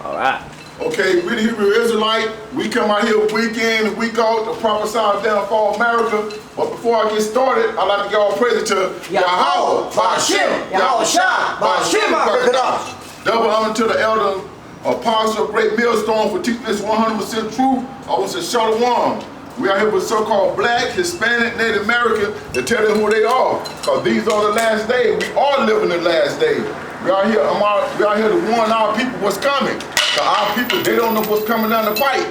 All right. Okay, we the Hebrew Israelite. We come out here week in and week out to prophesy downfall America. But before I get started, I'd like to give all praise to Yahweh, Ba'ashem, Yahweh Shah, Ba'ashem, double honor to the elder apostle, great millstone for teaching this 100% truth. I was in Shalom. We are here with so-called black, Hispanic, Native American to tell them who they are. Because these are the last days. We are living the last days. We are here to warn our people what's coming. Because our people, they don't know what's coming down the pipe.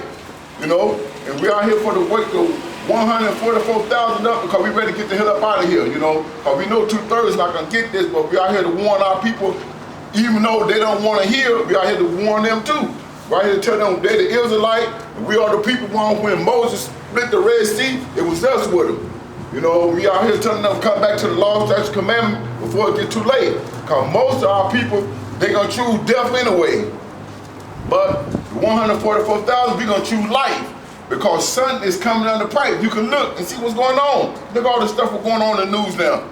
You know? And we are here for the wake of 144,000 up because we ready to get the hell up out of here, you know? Because we know 2/3 not going to get this, but we are here to warn our people. Even though they don't want to hear, we are here to warn them too. We are here to tell them they're the Israelite, and we are the people when Moses split the Red Sea, it was us with them. You know, we are here telling them to come back to the law, statutes, commandment before it gets too late. Because most of our people, they're going to choose death anyway. But the 144,000, we're going to choose life. Because something is coming down the pipe. You can look and see what's going on. Look at all the stuff that's going on in the news now.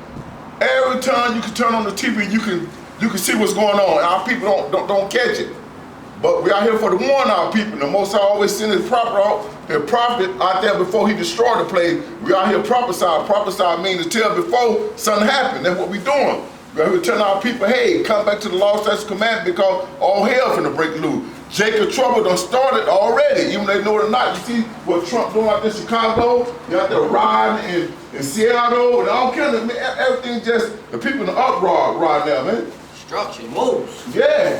Every time you can turn on the TV, you can see what's going on. Our people don't catch it. But we are here for to warn our people. The Most High always send his prophet out there before he destroyed the place. We are here prophesy. Prophesy means to tell before something happened. That's what we're doing. We are here telling our people, hey, come back to the law, statutes, commandment because all hell finna break loose. Jacob trouble done started already, even they know it or not. You see what Trump doing out there in Chicago? You out there riding in Seattle and all kinds of, everything just, the people in the uproar right now, man. Destruction moves. Yeah.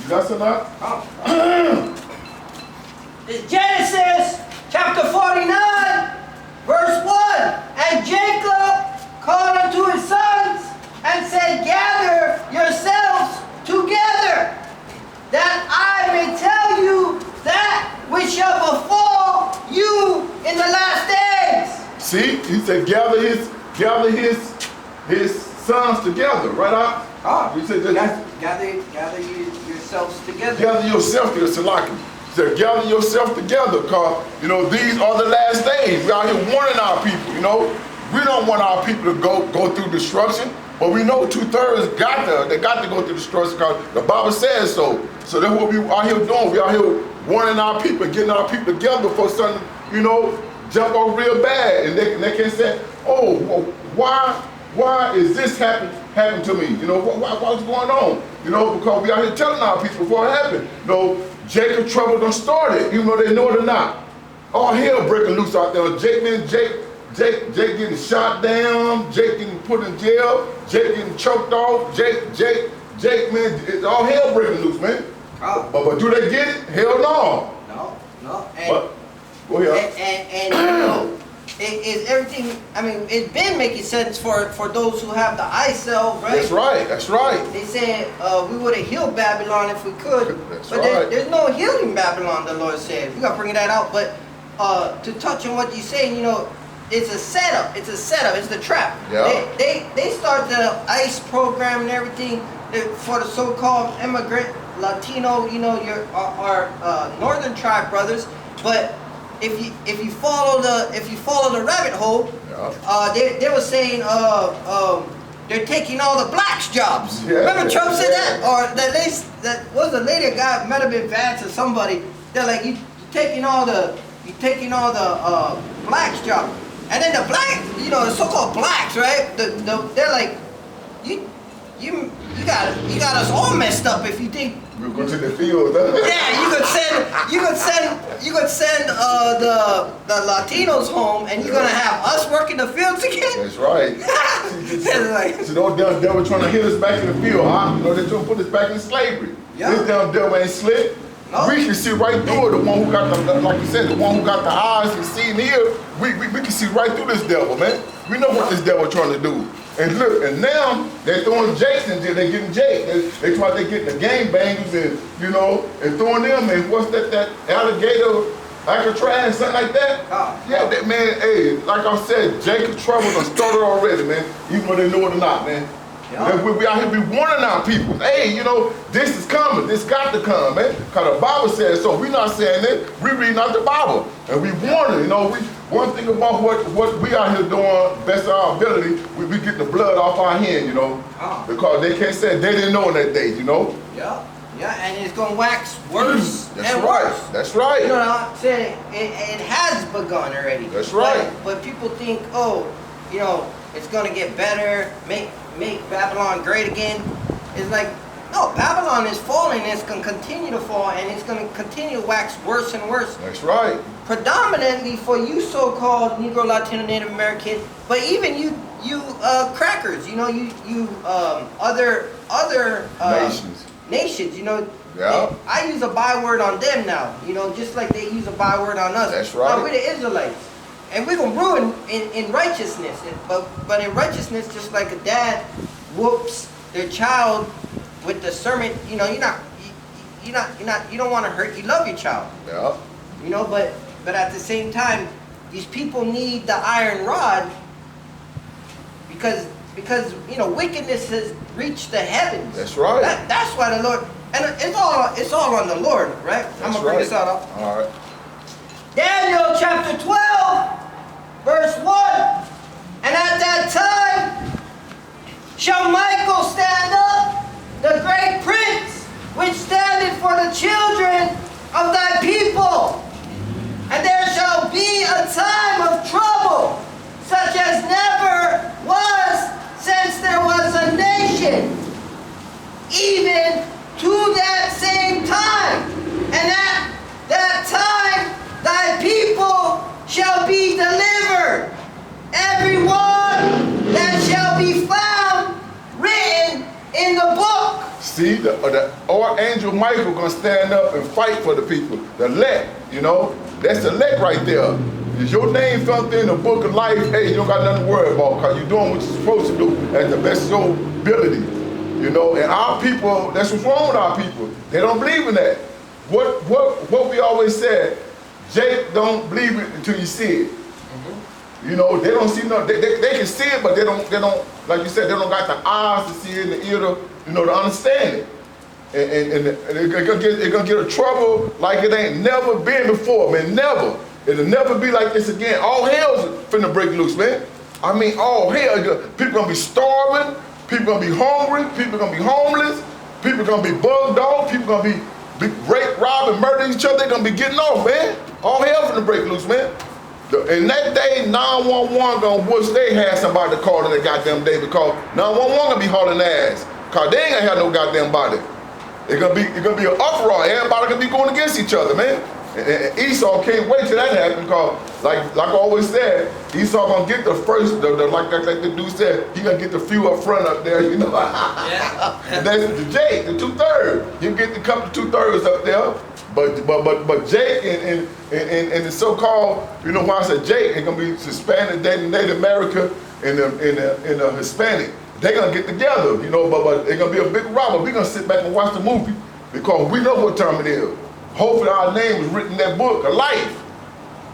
You got something out? It's Genesis chapter 49, verse 1. And Jacob called unto his sons and said, gather yourselves together, that I may tell you that which shall befall you in the last days. See, he said, gather his sons together, right out. He said, gather yourselves together. Gather yourself together, Salaki. He said, gather yourself together, because, you know, these are the last days. We out here warning our people, you know. We don't want our people to go through destruction, but we know 2/3 they got to go through destruction because the Bible says so. So that's what we are here doing. We are here warning our people, getting our people together before something, you know, jump off real bad. And they can say, oh, well, why is this happen to me? You know, what's going on? You know, because we are here telling our people before it happened. You know, Jacob trouble done started, even though they know it or not. All hell breaking loose out there. Jake getting shot down, Jake getting put in jail, Jake getting choked off, Jake, man, it's all hell breaking loose, man. But do they get it? Hell no. No. Go ahead. And you know, it's everything, I mean, it's been making sense for those who have the eye cell, right? That's right. They said we would have healed Babylon if we could. That's but right. There's no healing Babylon, the Lord said. We got to bring that out. But to touch on what you're saying, you know, it's a setup. It's the trap. Yeah. They start the ICE program and everything for the so-called immigrant Latino, you know, our northern tribe brothers. But if you follow the rabbit hole, yeah. They were saying they're taking all the blacks' jobs. Yeah. Remember Trump said that, or that was a lady, a guy might have been Vance or somebody. They're like, you're taking all the blacks' jobs. And then the blacks, you know, the so-called blacks, right? They're like, you got us all messed up if you think we'll go to the field. Yeah, you could send the Latinos home, and you're gonna have us working the fields again. That's right. So those damn devil trying to hit us back in the field, huh? You know, they're trying to put us back in slavery. Yeah. This damn devil ain't slick. No. We can see right through it. The one who got the, like you said, the one who got the eyes and see and hear, we can see right through this devil, man. We know what this devil trying to do. And look, and now they're throwing Jakes in jail. They're getting Jake. They getting the gangbangers and, you know, and throwing them in, what's that alligator, Alcatraz, something like that? Yeah, that man, hey, like I said, Jacob trouble done started already, man, even though they know it or not, man. Yeah. We out here be warning our people. Hey, you know, this is coming. This got to come, man. Because the Bible says so. We're not saying it. We reading out the Bible. And we warning, you know. One thing about what we out here doing, best of our ability, we get the blood off our hand, you know. Because they can't say they didn't know in that day, you know. Yeah. Yeah, and it's gonna wax worse and right. worse. That's right. You know what I'm saying? It has begun already. That's right. But people think, oh, you know, it's gonna get better, make Babylon great again. It's like, no, Babylon is falling, and it's gonna continue to fall, and it's gonna continue to wax worse and worse. That's right. Predominantly for you so-called Negro, Latino, Native American, but even you crackers, you know, you other nations, you know. Yeah. I use a byword on them now, you know, just like they use a byword on us. That's right. Now, we're the Israelites, and we're gonna ruin in righteousness, but in righteousness, just like a dad whoops their child with the sermon, you know, you don't want to hurt. You love your child. Yeah. You know, but at the same time, these people need the iron rod because you know, wickedness has reached the heavens. That's right. That's why the Lord, and it's all on the Lord, right? I'm gonna bring this out. All right. Daniel chapter 12, verse 1. And at that time shall Michael stand up, the great prince, which standeth for the children of thy people. And there shall be a time of trouble, such as never was since there was a nation, even to that same time. And at that time thy people shall be delivered, every one that shall be found written in the book. See, the archangel Michael gonna stand up and fight for the people, the elect, you know. That's the elect right there. Is your name found in the book of life? Hey, you don't got nothing to worry about, because you're doing what you're supposed to do at the best of your ability. You know, and our people, that's what's wrong with our people. They don't believe in that. What we always said, Jake don't believe it until you see it. You know, they don't see nothing. They can see it, but they don't, like you said, they don't got the eyes to see it and the ear to, you know, to understand it. And they're gonna get in trouble like it ain't never been before, man, never. It'll never be like this again. All hell's finna break loose, man. I mean, all hell. People gonna be starving, people gonna be hungry, people gonna be homeless, people gonna be bugged off, people gonna be rape, rob, and murder each other. They're gonna be getting off, man. All hell finna break loose, man. And that day, 911 gonna wish they had somebody to call in that goddamn day, because 911 gonna be hauling ass, cause they ain't gonna have no goddamn body. It's gonna be an uproar. Everybody gonna be going against each other, man. And Esau can't wait till that happens, cause like I always said, Esau gonna get the first, like the dude said, he gonna get the few up front up there, you know. Yeah. And that's the Jake, the 2/3. He'll get the couple 2/3 up there. But Jake and the so-called, you know, why I said Jake, it's gonna be Hispanic, Native America, and the Hispanic. They're gonna get together, you know, but it's gonna be a big robber. We're gonna sit back and watch the movie, because we know what time it is. Hopefully our name is written in that book of life.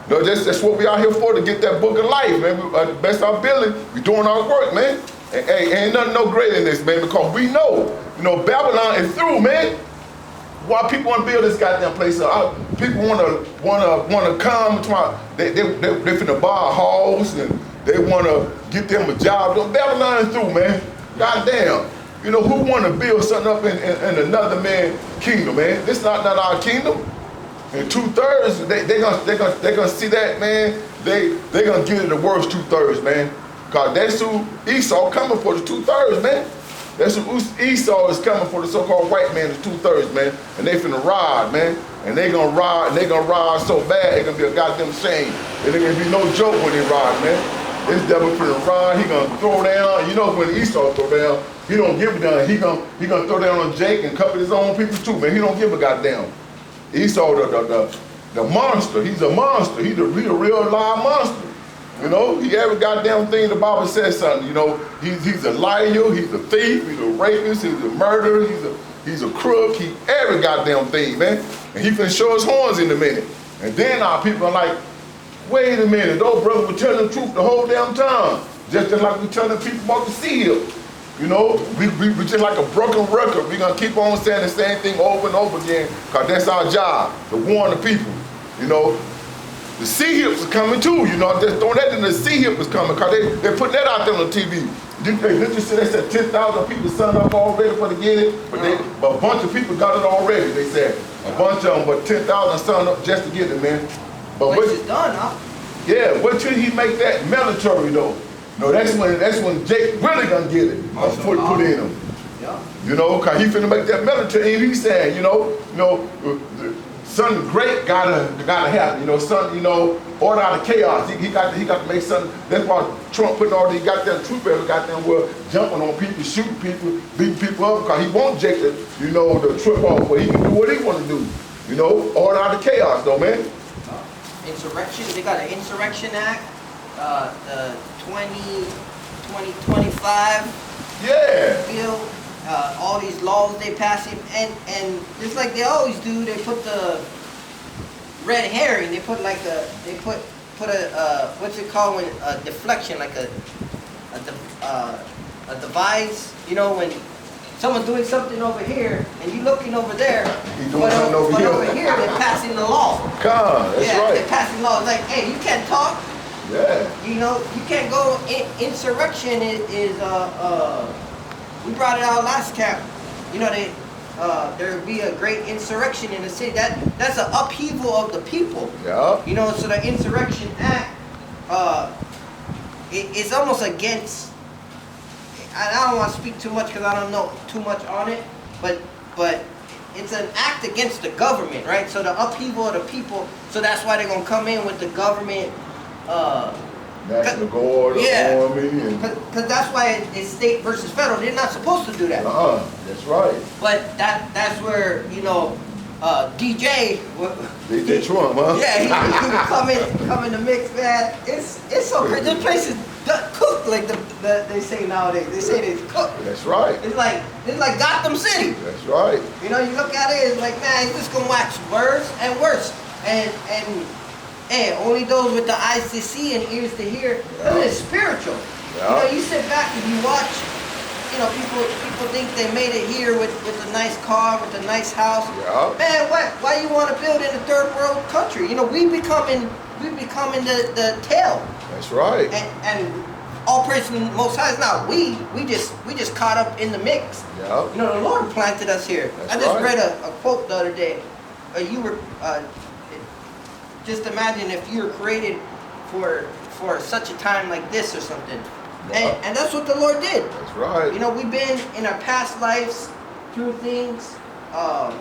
You know, that's what we out here for, to get that book of life, man. The best of our ability, we doing our work, man. And hey, ain't nothing no greater than this, man, because we know, you know, Babylon is through, man. Why people want to build this goddamn place up? People wanna come to they finna buy a house, and they wanna get them a job. Babylon is through, man. Goddamn. You know, who wanna build something up in another man's kingdom, man? This not our kingdom. And 2/3, they gonna see that, man. They gonna get it the worst 2/3, man. Cause that's who Esau coming for, the 2/3, man. That's who Esau is coming for, the so-called white man, the 2/3, man. And they finna ride, man. And they gonna ride so bad, it's gonna be a goddamn shame. It ain't gonna be no joke when they ride, man. This devil finna ride, he gonna throw down. You know, when Esau throw down, he don't give a damn. He gonna throw down on Jake and cover his own people too, man. He don't give a goddamn. Esau, the monster, he's a monster. He's a real live monster. You know, he every goddamn thing the Bible says something. You know, he's a liar, he's a thief, he's a rapist, he's a murderer, he's a crook, he every goddamn thing, man. And he finna show his horns in a minute. And then our people are like, wait a minute, those brothers were telling the truth the whole damn time. Just like we telling people about the seal. You know, we just like a broken record. We gonna keep on saying the same thing over and over again, cause that's our job, to warn the people, you know. The sea hips are coming too, you know. Just throwing that in, the sea hip is coming, cause they putting that out there on the TV. Didn't you see they said 10,000 people signed up already for to get it? But a bunch of people got it already, they said. A bunch of them, but 10,000 signed up just to get it, man. But which is done, huh? Yeah, what should he make that mandatory though? No, that's when Jake really gonna get it. Put in him. Yeah. You know, cause he finna make that military. And he's saying, something great gotta happen. You know, something, order out of chaos. He got to make something. That's why Trump putting all these goddamn troop every goddamn well, jumping on people, shooting people, beating people up, cause he wants Jake to, to trip off, but he can do what he wanna do. Order out of chaos though, man. Insurrection, they got an Insurrection Act, the 2025 bill, all these laws they pass it, and just like they always do, they put the red herring, they put a what's it called when a deflection, like a device, when someone's doing something over here, and you looking over there, but over here they're passing the law. That's right. They're passing laws like, hey, you can't talk. Yeah. You can't go. Insurrection is we brought it out last camp. There would be a great insurrection in the city. That's an upheaval of the people. Yeah. So the Insurrection Act, it's almost against. I don't want to speak too much because I don't know too much on it, but it's an act against the government, right? So the upheaval of the people, so that's why they're going to come in with the government. National Guard, Army. Because that's why it's state versus federal. They're not supposed to do that. That's right. But that's where, DJ Trump, huh? Yeah, he come in the mix, man. It's so crazy. This place is cooked like they say nowadays. They say it's cooked. That's right. It's like Gotham City. That's right. You look at it, it's like, man, it's just gonna wax worse and worse. And only those with the eyes to see and ears to hear. Because it's spiritual. Yeah. You sit back and you watch. People think they made it here with a nice car, with a nice house. Yeah. Man, why you want to build in a third world country? We becoming the tail. That's right. And all praise to the Most High is not we just caught up in the mix. Yeah. The Lord planted us here. That's I just right. read a quote the other day. Just imagine if you were created for such a time like this or something. Yeah. And that's what the Lord did. That's right. We've been in our past lives through things, and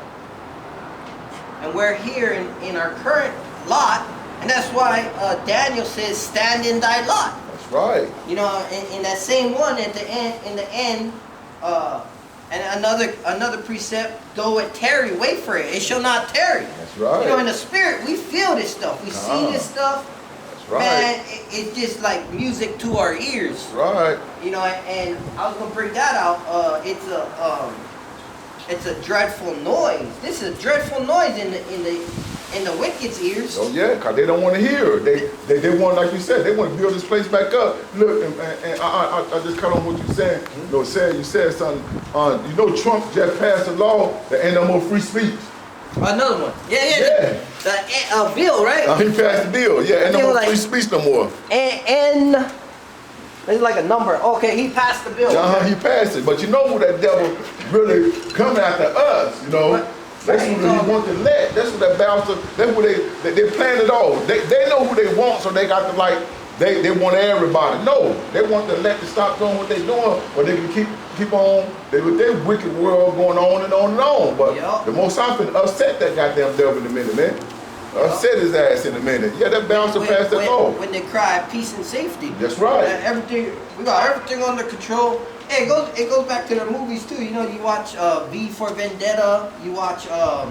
we're here in our current lot, and that's why Daniel says, "Stand in thy lot." That's right. In that same one at the end, and another precept: though it tarry, wait for it; it shall not tarry. That's right. In the spirit, we feel this stuff, we see this stuff. Right. Man, it's just like music to our ears. That's right. And I was gonna bring that out. It's a dreadful noise. This is a dreadful noise in the wicked's ears. Oh yeah, cause they don't want to hear. They want, like you said, they want to build this place back up. Look, and I just cut on what you said. You said something. Trump just passed a law that ain't no more free speech. Another one. Yeah. The bill, right? He passed the bill. Yeah, ain't no more free speech no more. And it's like a number. Okay, he passed the bill. He passed it. But you know who that devil really coming after us, That's who he want to let. That's what that bouncer, that's what they planned it all. They know who they want, so they got to they want everybody. No, they want to let them stop doing what they're doing, or they can keep on with their wicked world going on and on and on. But the most often upset that goddamn devil in a minute, man. Upset his ass in a minute. Yeah, that bouncer passed that law. When they cry peace and safety. That's right. We got everything under control. Hey, it goes back to the movies too. You watch V for Vendetta. You watch a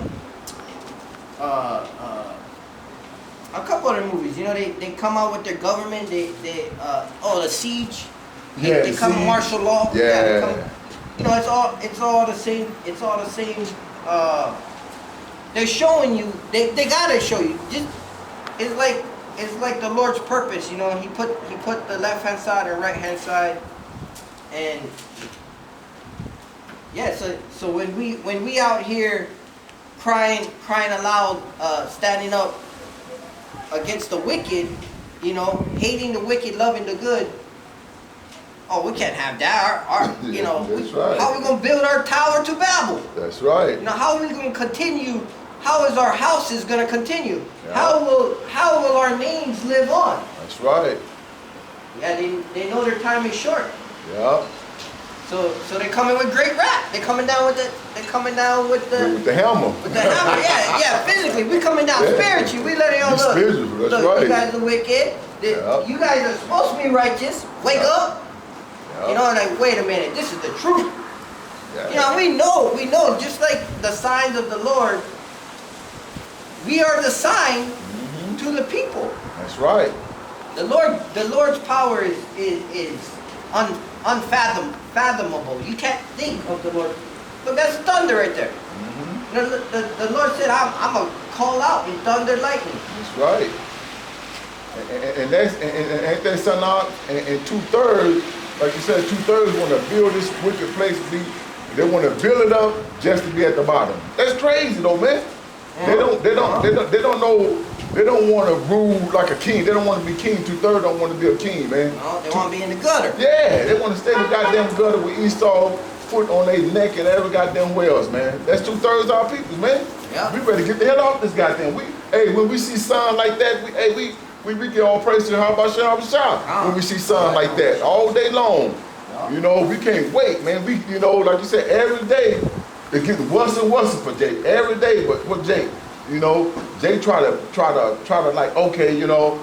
couple other movies. They come out with their government. The Siege. They come with martial law. Yeah. It's all the same. It's all the same. They're showing you. They gotta show you. It's like the Lord's purpose. He put the left hand side and right hand side, and yeah. So when we out here crying aloud, standing up against the wicked, hating the wicked, loving the good. oh, we can't have that. Our you know, That's right. how are we gonna build our tower to Babel? That's right. You know, how are we gonna continue? How is our houses gonna continue? Yeah. How will our names live on? That's right. Yeah, they know their time is short. Yeah. So they're coming with great rap. They're coming down with the With the hammer. with the hammer. Yeah, physically. We're coming down spiritually. We letting y'all look. Spiritual, that's look, right. you guys are wicked. Yeah. You guys are supposed to be righteous. Wake up. Yeah. You know, like, wait a minute, this is the truth. Yeah. You know, we know, just like the signs of the Lord, we are the sign to the people. That's right. The Lord's power is unfathomable. You can't think of the Lord. Look, that's thunder right there. The Lord said, I'm going to call out in thunder lightning. That's right. And ain't that something out? And 2/3, like you said, 2/3 want to build this wicked place to be. They want to build it up just to be at the bottom. That's crazy though, man. They don't know. They don't want to rule like a king. They don't want to be king. 2/3 don't want to be a king, man. No, they want to be in the gutter. Yeah, they want to stay in the goddamn gutter with Esau foot on their neck and every goddamn wells, man. That's 2/3 of our people, man. Yeah. We better get the hell off this goddamn. When we see signs like that, we get all praise to how about Shabbat when we see signs like that all day long. You know, we can't wait, man. We, you know, like you said, every day it gets worse and worse for Jake. Every day, but for Jake, you know, Jake try to like, okay, you know,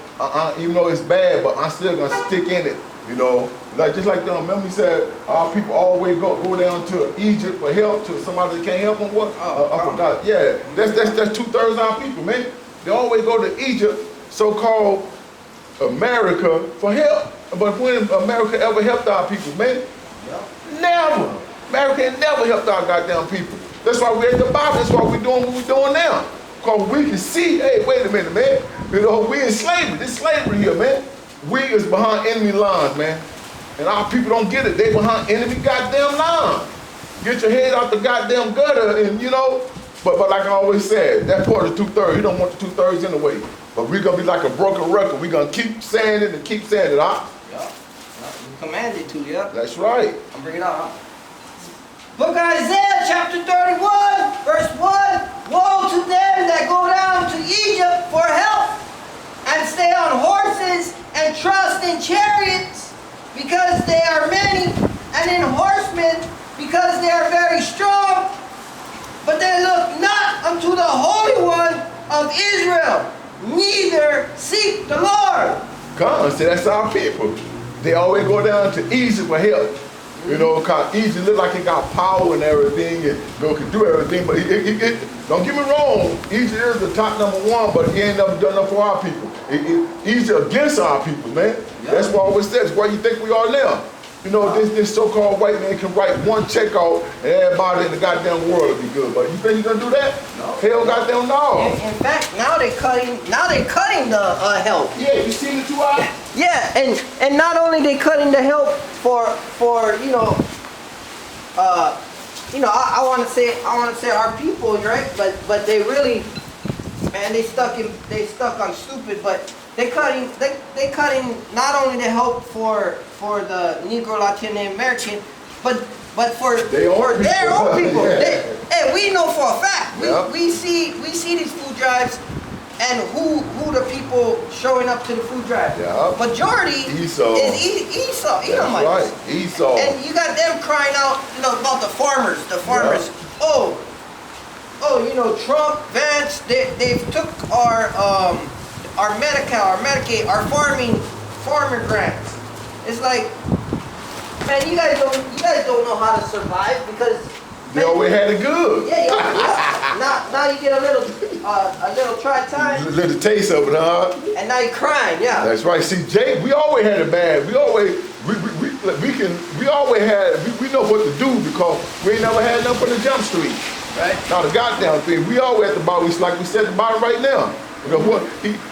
even though it's bad, but I'm still gonna stick in it. You know, like just like them. Remember, he said our people always go down to Egypt for help to somebody that can't help them. What? I forgot. Yeah, that's 2/3 of our people, man. They always go to Egypt, so-called America, for help. But when America ever helped our people, man? Never. America ain't never helped our goddamn people. That's why we're at the bottom. That's why we're doing what we're doing now. Because we can see, hey, wait a minute, man. You know, we in slavery. This slavery here, man. We is behind enemy lines, man. And our people don't get it. They behind enemy goddamn lines. Get your head out the goddamn gutter and, you know. But like I always said, that part of 2/3, you don't want the 2/3 anyway. But we're going to be like a broken record. We're going to keep saying it and keep saying it, huh? Yeah. You commanded to, yeah. That's right. I'm bringing it out. Book of Isaiah, chapter 31, verse 1. Woe to them that go down to Egypt for help and stay on horses and trust in chariots because they are many, and in horsemen because they are very strong. But they look not unto the Holy One of Israel, neither seek the Lord. God said that's our people. They always go down to Egypt for help. You know, because Egypt look like it got power and everything, and you know, can do everything. But don't get me wrong, Egypt is the top #1, but he ain't never done enough for our people. Egypt against our people, man. Yeah. That's why I always said, that's why you think we are now. You know, this so-called white man can write one check out and everybody in the goddamn world will be good. But you think he's gonna do that? No. Hell goddamn no. In fact, now they're cutting the help. Yeah, you seen the 2 hours? Yeah, and not only they cutting the help for I want to say our people, right? But they really, man, they stuck on stupid. But they cutting not only the help for the Negro Latin American, but for their own people. Yeah. Hey, we know for a fact. Yep. We see these food drives. And who the people showing up to the food drive? Yeah. Majority Esau. is Esau. That's right, Esau. And you got them crying out, you know, about the farmers. The farmers. Yeah. Oh, you know, Trump, Vance, they took our Medi-Cal, our Medicaid, our farmer grants. It's like, man, you guys don't know how to survive because they always had it good. Yeah. Now you get a little try time. A little taste of it, huh? And now you're crying, yeah. That's right. See, Jake, we always had it bad. We always know what to do because we ain't never had nothing on the jump street. Right. Now the goddamn thing, we always at the bottom. It's like we said at the bottom right now. Because what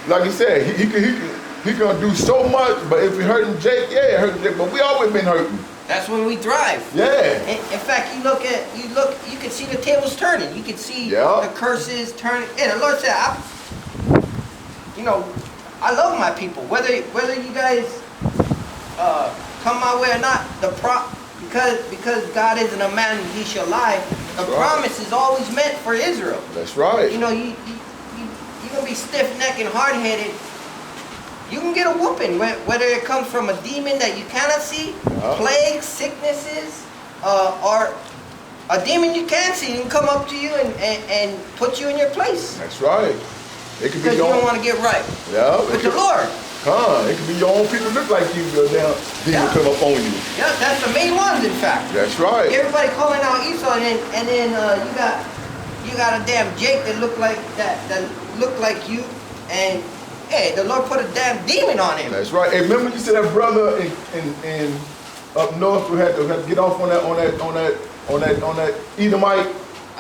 like he said, he gonna do so much. But if we hurting Jake, yeah, hurting Jake. But we always been hurting. That's when we thrive. Yeah. In fact, you can see the tables turning. You can see the curses turning. And the Lord said, I love my people. Whether you guys come my way or not, because God isn't a man that he shall lie, the promise is always meant for Israel. That's right. You know, you're going to be stiff-necked and hard-headed. You can get a whooping, whether it comes from a demon that you cannot see, plagues, sicknesses, or a demon you can see and come up to you and put you in your place. That's right. It could be because you don't want to get right with the Lord. It could be your own people look like you, demon come up on you. Yeah, that's the main ones, in fact. That's right. Everybody calling out Esau, and then you got a damn Jake that look like you, and hey, the Lord put a damn demon on him. That's right. Hey, remember you said that brother in up north who had to get off on that Edomite.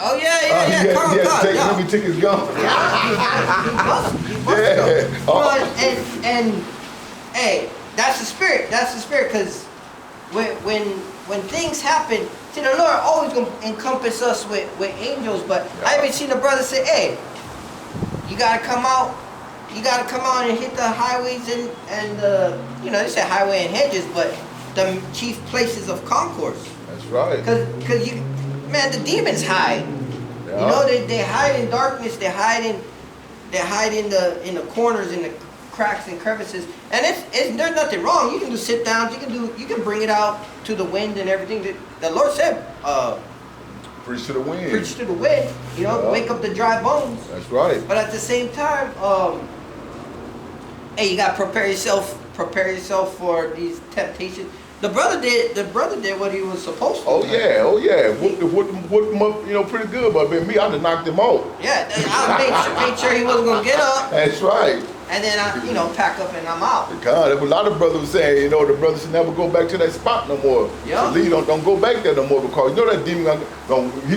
Oh yeah. He had to take his gun. He busted. And hey, that's the spirit. That's the spirit. Because when things happen, see, the Lord always gonna encompass us with angels. But I even seen a brother say, "Hey, you gotta come out. You gotta come out and hit the highways and they say highway and hedges, but the chief places of concourse." That's right. Because the demons hide. Yeah. You know, they hide in darkness. They hide in the corners, in the cracks and crevices. And there's nothing wrong. You can do sit downs. You can bring it out to the wind and everything. The Lord said, preach to the wind. Preach to the wind. You know, wake up the dry bones. That's right. But at the same time, hey, you gotta prepare yourself for these temptations. The brother did what he was supposed to. Oh yeah. Whooped him up, pretty good. But me, I just knocked him out. Yeah, I made sure he wasn't gonna get up. That's right. And then I, pack up and I'm out. God, a lot of brothers were saying, the brother should never go back to that spot no more. Yeah. Lee, don't go back there no more, because that demon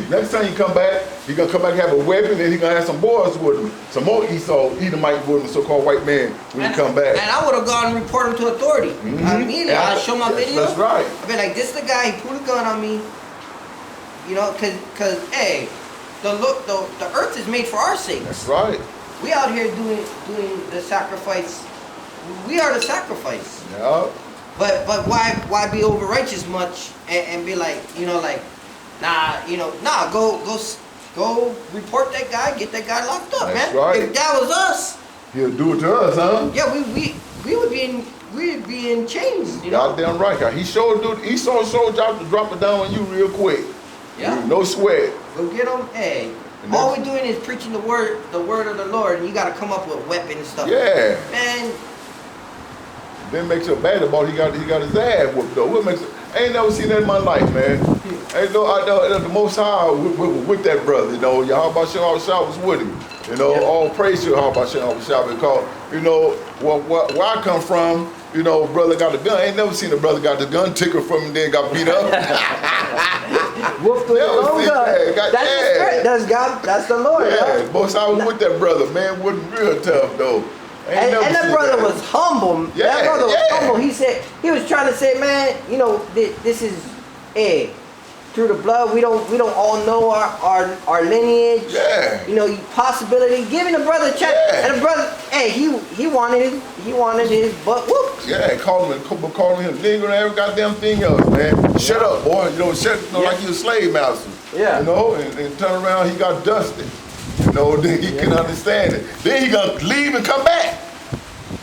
next time he come back, he gonna come back and have a weapon, and he gonna have some boys with him, some more Edomite with him, so-called white man when he come back. And I would have gone and reported him to authority. Immediately, I'd show my video. That's right. I'd be like, this is the guy, he put a gun on me. Cause hey, the earth is made for our sake. That's right. We out here doing the sacrifice. We are the sacrifice. Yeah. But why be over righteous much and be like, nah, go report that guy, get that guy locked up, That's man. Right. If that was us, he'll do it to us, huh? Yeah, we would be in chains, Goddamn right. Esau job to drop it down on you real quick. Yeah. No sweat. Go get them. Hey. All we're doing is preaching the word of the Lord, and you got to come up with weapons and stuff. Yeah. Man. Then makes you bad about he got his ass whooped though. What makes it? I ain't never seen that in my life, man. I know the Most High with that brother. Yahweh was with him. All praise to Yahweh because where I come from. Brother got a gun. I ain't never seen a brother got the gun ticker from him, then got beat up. Whooped with his own gun. That's God. That's the Lord. Yeah, most I was with that brother, man. Wasn't real tough though. And that brother was humble. Yeah, that brother was humble. He was trying to say, man, this is through the blood. We don't all know our lineage. Yeah. Possibility. Giving the brother a chance. Yeah. And the brother, hey, he wanted his butt whooped. Yeah, calling him nigger and every goddamn thing else, man. Shut up, boy. Like you a slave master. Yeah. And turn around, he got dusted. Then he can understand it. Then he gonna leave and come back.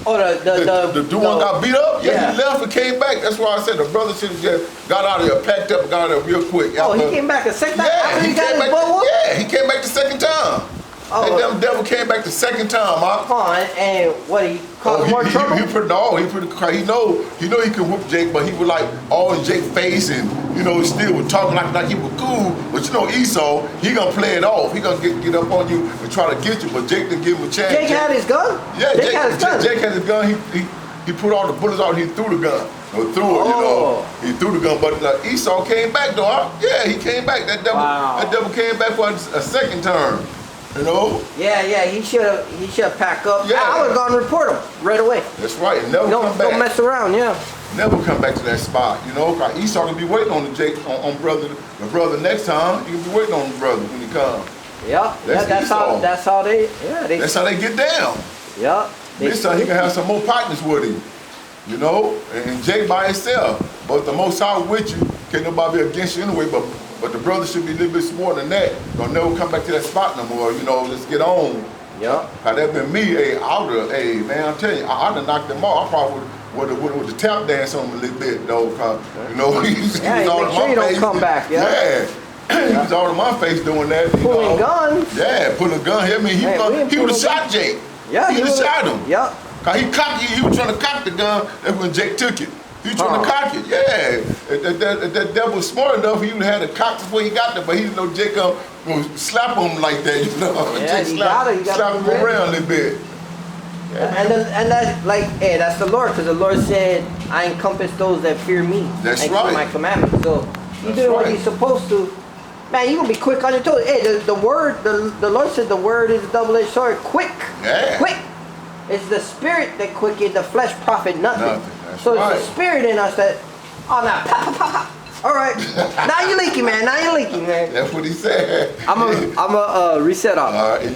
Oh, the dude got beat up? Yeah, he left and came back. That's why I said the brother should have just got out of there, packed up and got out of there real quick. Oh, he came back a second time after he got his butt whooped? Yeah, he came back the second time. That damn devil came back the second time, huh? And what, he caused more trouble? He know he can whoop Jake, but he would like all in Jake's face and still was talking like he was cool. But Esau, he gonna play it off. He gonna get up on you and try to get you, but Jake didn't give him a chance. Jake had his gun? Yeah, Jake had his gun. He put all the bullets out and he threw the gun. He threw the gun, but Esau came back though. Yeah, he came back. That devil came back for a second term. Yeah, he should have packed up. Yeah. I would have gone and report him right away. That's right. Never come back. Don't mess around, yeah. Never come back to that spot, Cause Esau can be waiting on the brother next time. He can be waiting on the brother when he comes. Yeah. That's how they get down. Yeah. This time he can have some more partners with him. You know, and Jake by himself. But the Most High with you, can't nobody be against you anyway. But the brother should be a little bit smarter than that. Don't never come back to that spot no more. You know, let's get on. Yeah. Had that been me, hey, I would've, hey, man, I'm telling you, I'd have knocked them off. I probably would have tap dance on him a little bit, though, cause, you know, he was all make sure you don't come back, Yeah. He was all in my face doing that. Pulling guns. Yeah, pulling a gun. I mean, he would have shot Jake. Yeah, he would have shot him. Yep. Cause he was trying to cock the gun. That's when Jake took it. He was trying to cock it. Yeah, that devil was smart enough. He would have had a cock before he got there, but he didn't know Jake gonna slap him like that. You know, yeah, Jake slap him around a little bit. Yeah. And that's like, hey, that's the Lord, because the Lord said, "I encompass those that fear me." That's and right. keep my commandments. So you doing what you're supposed to. Man, you gonna be quick on your toes. Hey, the word, the Lord said the word is a double-edged sword. Quick, quick. It's the spirit that quickens, the flesh profit nothing. So it's the spirit in us that, oh, now, pop, pop, pop. All right, now you leaky, man. Now you leaky, man. That's what he said. I'm a reset off. All right.